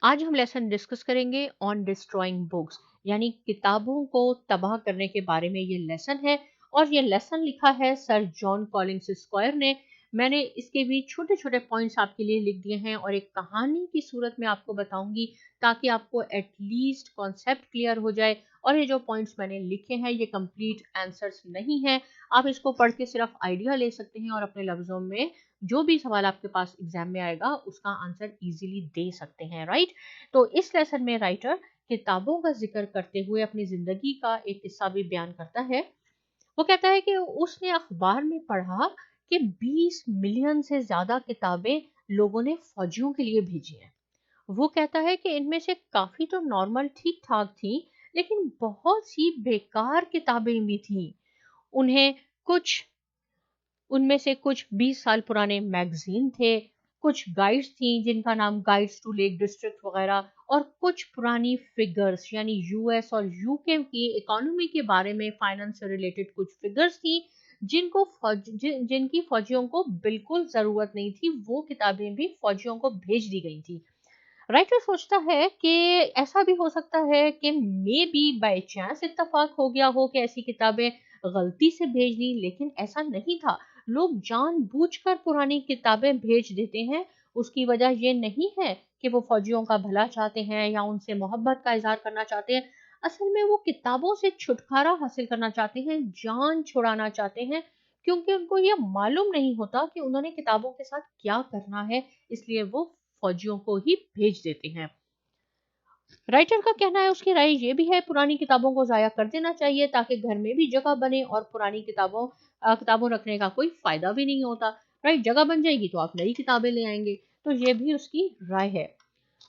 आज हम lesson discuss करेंगे ऑन डिस्ट्रॉइंग बुक्स यानी किताबों को तबाह करने के बारे में ये लेसन है। और ये लेसन लिखा है सर जॉन कॉलिंस स्क्वायर ने। मैंने इसके भी छोटे छोटे पॉइंट्स आपके लिए लिख दिए हैं और एक कहानी की सूरत में आपको बताऊंगी ताकि आपको एटलीस्ट कॉन्सेप्ट क्लियर हो जाए। और ये जो पॉइंट्स मैंने लिखे हैं ये कंप्लीट आंसर्स नहीं है। आप इसको पढ़ के सिर्फ आइडिया ले सकते हैं और अपने लफ्जों में जो भी सवाल आपके पास एग्जाम में आएगा उसका आंसर इजीली दे सकते हैं, राइट। तो इस लेसन में राइटर किताबों का जिक्र करते हुए अपनी जिंदगी का एक किस्सा भी बयान करता है। वो कहता है कि उसने अखबार में पढ़ा कि 20 मिलियन से ज्यादा किताबें लोगों ने फौजियों के लिए भेजी हैं। वो कहता है कि इनमें से काफी तो नॉर्मल ठीक ठाक थी, लेकिन बहुत सी बेकार किताबें भी थी। उन्हें कुछ उनमें से कुछ 20 साल पुराने मैगजीन थे, कुछ गाइड्स थी जिनका नाम गाइड्स टू लेक डिस्ट्रिक्ट वगैरह, और कुछ पुरानी फिगर्स यानी यूएस और यूके की इकोनॉमी के बारे में फाइनेंस से रिलेटेड कुछ फिगर्स थी जिनकी फौजियों को बिल्कुल जरूरत नहीं थी। वो किताबें भी फौजियों को भेज दी गई थी। राइटर सोचता है कि ऐसा भी हो सकता है कि मे बी बाय चांस इत्तेफाक हो गया हो कि ऐसी किताबें गलती से भेज दी, लेकिन ऐसा नहीं था। लोग जानबूझकर पुरानी किताबें भेज देते हैं। उसकी वजह ये नहीं है कि वो फौजियों का भला चाहते हैं या उनसे मोहब्बत का इजहार करना चाहते हैं। असल में वो किताबों से छुटकारा हासिल करना चाहते हैं, जान छुड़ाना चाहते हैं, क्योंकि उनको ये मालूम नहीं होता कि उन्होंने किताबों के साथ क्या करना है, इसलिए वो फौजियों को ही भेज देते हैं। राइटर का कहना है, उसकी राय ये भी है पुरानी किताबों को जाया कर देना चाहिए ताकि घर में भी जगह बने, और पुरानी किताबों रखने का कोई फायदा भी नहीं होता। राइट, जगह बन जाएगी तो आप नई किताबें ले आएंगे। तो ये भी उसकी राय है।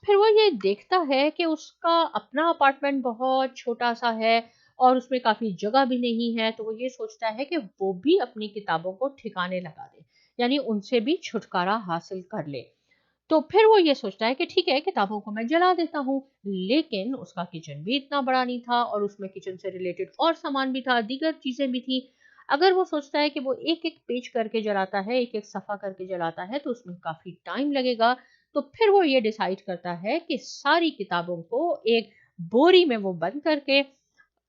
फिर वो ये देखता है कि उसका अपना अपार्टमेंट बहुत छोटा सा है और उसमें काफी जगह भी नहीं है। तो वो ये सोचता है कि वो भी अपनी किताबों को ठिकाने लगा दे, यानी उनसे भी छुटकारा हासिल कर ले। तो फिर वो ये सोचता है कि ठीक है, किताबों को मैं जला देता हूँ। लेकिन उसका किचन भी इतना बड़ा नहीं था और उसमें किचन से रिलेटेड और सामान भी था, दीगर चीजें भी थी। अगर वो सोचता है कि वो एक एक पेज करके जलाता है, एक एक सफा करके जलाता है, तो उसमें काफी टाइम लगेगा। तो फिर वो ये डिसाइड करता है कि सारी किताबों को एक बोरी में वो बंद करके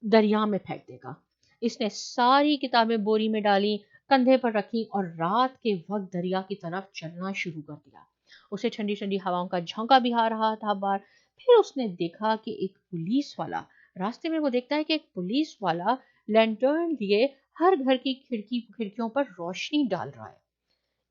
दरिया में फेंक देगा। इसने सारी किताबें बोरी में डाली, कंधे पर रखी और रात के वक्त दरिया की तरफ चलना शुरू कर दिया। उसे ठंडी ठंडी हवाओं का झोंका भी आ रहा था बाहर। फिर उसने देखा कि एक पुलिस वाला, रास्ते में वो देखता है कि एक पुलिस वाला लैंटर्न लिए हर घर की खिड़कियों पर रोशनी डाल रहा है।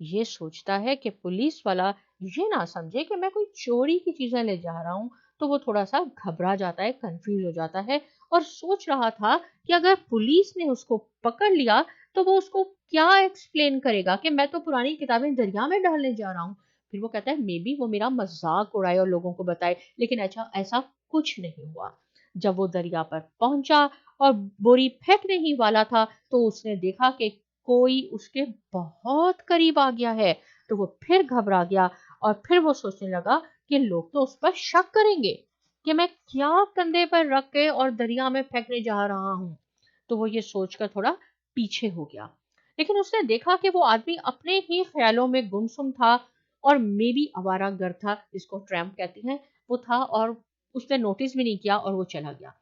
ये सोचता है कि पुलिस वाला ये ना समझे कि मैं कोई चोरी की चीजें ले जा रहा हूँ। तो वो थोड़ा सा घबरा जाता है, कंफ्यूज हो जाता है और सोच रहा था कि अगर पुलिस ने उसको पकड़ लिया तो वो उसको क्या एक्सप्लेन करेगा कि मैं तो पुरानी किताबें दरिया में डालने जा रहा हूँ। फिर वो कहता है मे बी वो मेरा मजाक उड़ाए और लोगों को बताए, लेकिन अच्छा ऐसा कुछ नहीं हुआ। जब वो दरिया पर पहुंचा और बोरी फेंकने ही वाला था तो उसने देखा कि कोई उसके बहुत करीब आ गया है। तो वो फिर घबरा गया और फिर वो सोचने लगा कि लोग तो उस पर शक करेंगे कि मैं क्या कंधे पर रख के और दरिया में फेंकने जा रहा हूं। तो वो ये सोचकर थोड़ा पीछे हो गया। लेकिन उसने देखा कि वो आदमी अपने ही ख्यालों में गुमसुम था और मे बी आवारा गर्द था, जिसको ट्रैम्प कहती हैं, वो था। और उसने नोटिस भी नहीं किया और वो चला गया।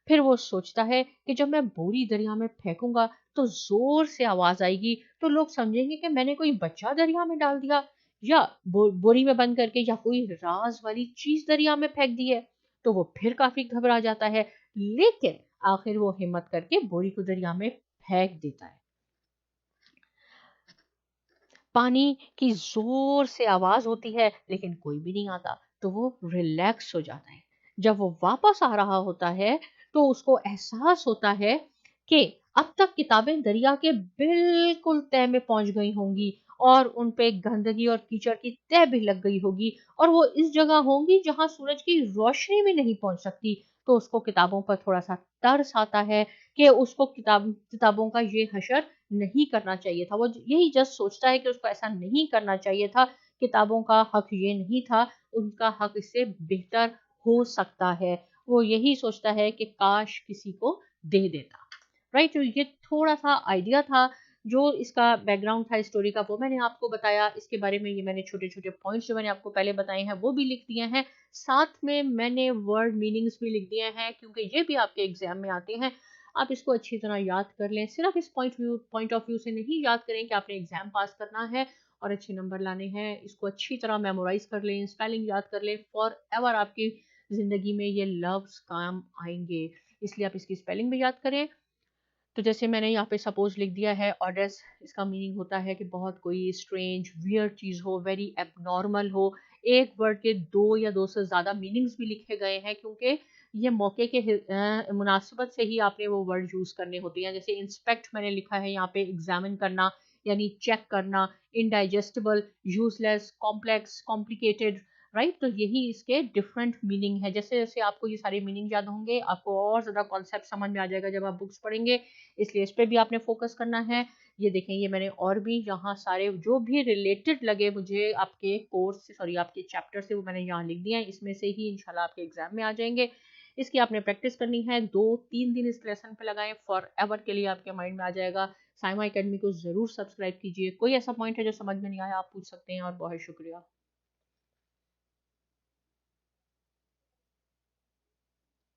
फिर वो सोचता है कि जब मैं बोरी दरिया में फेंकूंगा तो जोर से आवाज आएगी, तो लोग समझेंगे कि मैंने कोई बच्चा दरिया में डाल दिया या बोरी में बंद करके या कोई राज वाली चीज दरिया में फेंक दी है। तो वो फिर काफी घबरा जाता है, लेकिन आखिर वो हिम्मत करके बोरी को दरिया में फेंक देता है। पानी की जोर से आवाज होती है लेकिन कोई भी नहीं आता। तो वो रिलैक्स हो जाता है। जब वो वापस आ रहा होता है तो उसको एहसास होता है कि अब तक किताबें दरिया के बिल्कुल तह में पहुंच गई होंगी और उन पे गंदगी और कीचड़ की तह भी लग गई होगी, और वो इस जगह होंगी जहां सूरज की रोशनी भी नहीं पहुंच सकती। तो उसको किताबों पर थोड़ा सा तरस आता है कि उसको किताबों का ये हशर नहीं करना चाहिए था। वो यही जस्ट सोचता है कि उसको ऐसा नहीं करना चाहिए था। किताबों का हक ये नहीं था, उनका हक इससे बेहतर हो सकता है। वो यही सोचता है कि काश किसी को दे देता। राइट, तो ये थोड़ा सा आइडिया था जो इसका बैकग्राउंड था स्टोरी का वो मैंने आपको बताया, इसके बारे में ये मैंने छोटे-छोटे पॉइंट्स जो मैंने आपको पहले बताए हैं वो भी लिख दिए हैं। साथ में मैंने वर्ड मीनिंग्स भी लिख दिए हैं क्योंकि ये भी आपके एग्ज़ाम में आते हैं। आप इसको अच्छी तरह याद कर लें। सिर्फ़ इस पॉइंट ऑफ व्यू से नहीं याद करें कि आपने एग्ज़ाम पास करना है और अच्छे नंबर लाने हैं। इसको अच्छी तरह मेमोराइज़ कर लें, स्पेलिंग याद कर लें, फॉरएवर आपकी ज़िंदगी में ये लफ्ज़ काम आएँगे। इसलिए आप इसकी स्पेलिंग भी याद करें। तो जैसे मैंने यहाँ पे सपोज़ लिख दिया है ऑडेस, इसका मीनिंग होता है कि बहुत कोई स्ट्रेंज, वियर्ड चीज़ हो, वेरी एब्नॉर्मल हो। एक वर्ड के 2 या 2 से ज़्यादा मीनिंग्स भी लिखे गए हैं क्योंकि ये मौके के मुनासिबत से ही आपने वो वर्ड यूज़ करने होते हैं। जैसे इंस्पेक्ट मैंने लिखा है यहाँ पे एग्ज़ामिन करना यानी चेक करना, indigestible, useless, complex, complicated, right? तो यही इसके डिफरेंट मीनिंग है। जैसे-जैसे आपको ये सारे मीनिंग याद होंगे, आपको और ज़्यादा कॉन्सेप्ट समझ में आ जाएगा जब आप बुक्स पढ़ेंगे। इसलिए इस पे भी आपने फ़ोकस करना है। ये देखें, ये मैंने और भी यहाँ सारे जो भी रिलेटेड लगे मुझे आपके कोर्स से, सॉरी आपके चैप्टर से, वो मैंने यहाँ लिख दिया है। इसमें से ही इंशाल्लाह आपके एग्ज़ाम में आ जाएँगे। इसकी आपने प्रैक्टिस करनी है, 2-3 दिन इस लेसन पे लगाएँ, फॉरएवर के लिए आपके माइंड में आ जाएगा। साइमा अकेडमी को ज़रूर सब्सक्राइब कीजिए। कोई ऐसा पॉइंट है जो समझ में नहीं आया, आप पूछ सकते हैं और बहुत शुक्रिया।